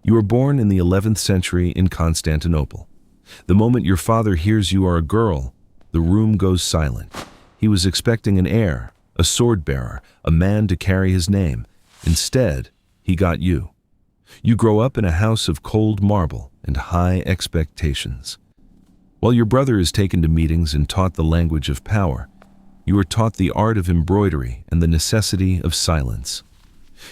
You were born in the 11th century in Constantinople. The moment your father hears you are a girl, the room goes silent. He was expecting an heir, a sword-bearer, a man to carry his name. Instead, he got you. You grow up in a house of cold marble and high expectations. While your brother is taken to meetings and taught the language of power, you are taught the art of embroidery and the necessity of silence.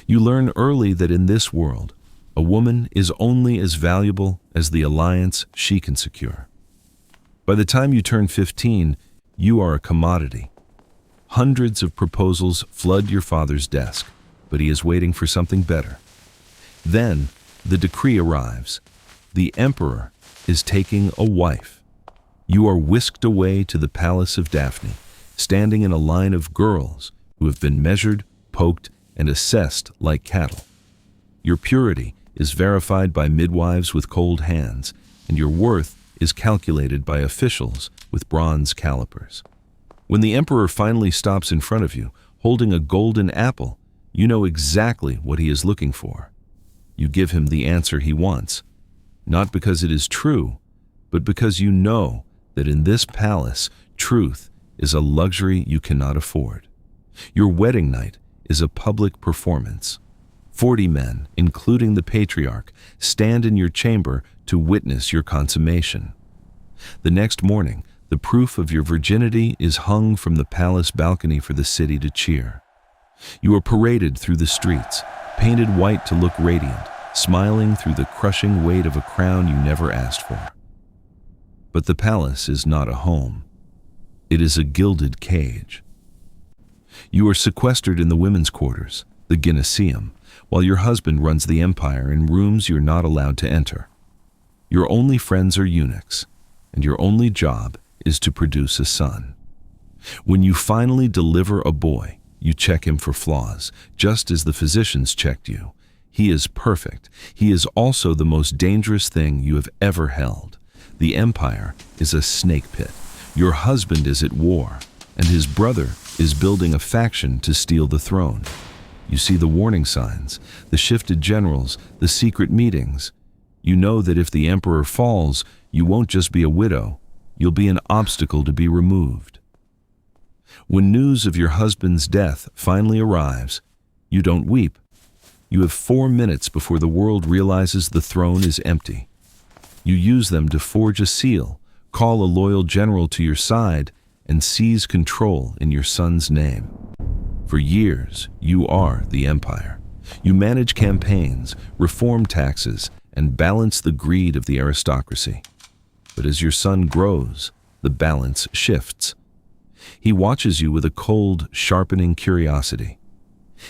You learn early that in this world, a woman is only as valuable as the alliance she can secure. By the time you turn 15, you are a commodity. Hundreds of proposals flood your father's desk, but he is waiting for something better. Then, the decree arrives. The emperor is taking a wife. You are whisked away to the palace of Daphne, standing in a line of girls who have been measured, poked, and assessed like cattle. Your purity is verified by midwives with cold hands, and your worth is calculated by officials with bronze calipers. When the emperor finally stops in front of you, holding a golden apple, you know exactly what he is looking for. You give him the answer he wants, not because it is true, but because you know that in this palace, truth is a luxury you cannot afford. Your wedding night is a public performance. 40 men, including the patriarch, stand in your chamber to witness your consummation. The next morning, the proof of your virginity is hung from the palace balcony for the city to cheer. You are paraded through the streets, painted white to look radiant, smiling through the crushing weight of a crown you never asked for. But the palace is not a home. It is a gilded cage. You are sequestered in the women's quarters, the Gymnasium, while your husband runs the empire in rooms you're not allowed to enter. Your only friends are eunuchs, and your only job is to produce a son. When you finally deliver a boy, you check him for flaws, just as the physicians checked you. He is perfect. He is also the most dangerous thing you have ever held. The empire is a snake pit. Your husband is at war, and his brother is building a faction to steal the throne. You see the warning signs, the shifted generals, the secret meetings. You know that if the emperor falls, you won't just be a widow, you'll be an obstacle to be removed. When news of your husband's death finally arrives, you don't weep. You have 4 minutes before the world realizes the throne is empty. You use them to forge a seal, call a loyal general to your side, and seize control in your son's name. For years, you are the empire. You manage campaigns, reform taxes, and balance the greed of the aristocracy. But as your son grows, the balance shifts. He watches you with a cold, sharpening curiosity.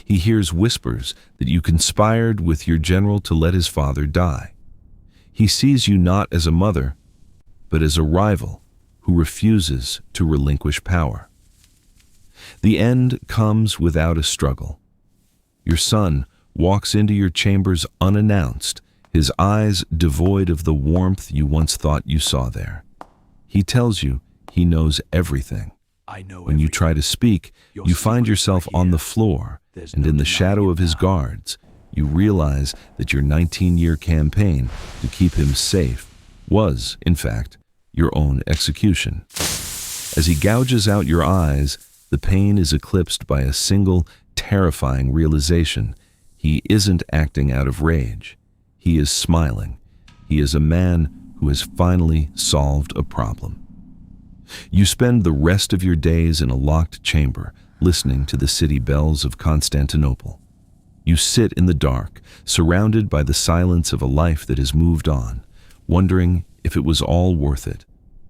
He hears whispers that you conspired with your general to let his father die. He sees you not as a mother, but as a rival who refuses to relinquish power. The end comes without a struggle. Your son walks into your chambers unannounced, his eyes devoid of the warmth you once thought you saw there. He tells you he knows everything. When you try to speak, you find yourself on the floor, and in the shadow of his guards, you realize that your 19-year campaign to keep him safe was, in fact, your own execution. As he gouges out your eyes, the pain is eclipsed by a single, terrifying realization. He isn't acting out of rage. He is smiling. He is a man who has finally solved a problem. You spend the rest of your days in a locked chamber, listening to the city bells of Constantinople. You sit in the dark, surrounded by the silence of a life that has moved on, wondering if it was all worth it.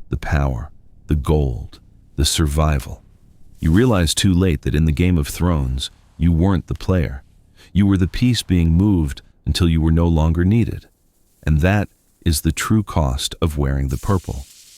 The power, the gold, the survival. You realize too late that in the Game of Thrones, you weren't the player. You were the piece being moved until you were no longer needed. And that is the true cost of wearing the purple.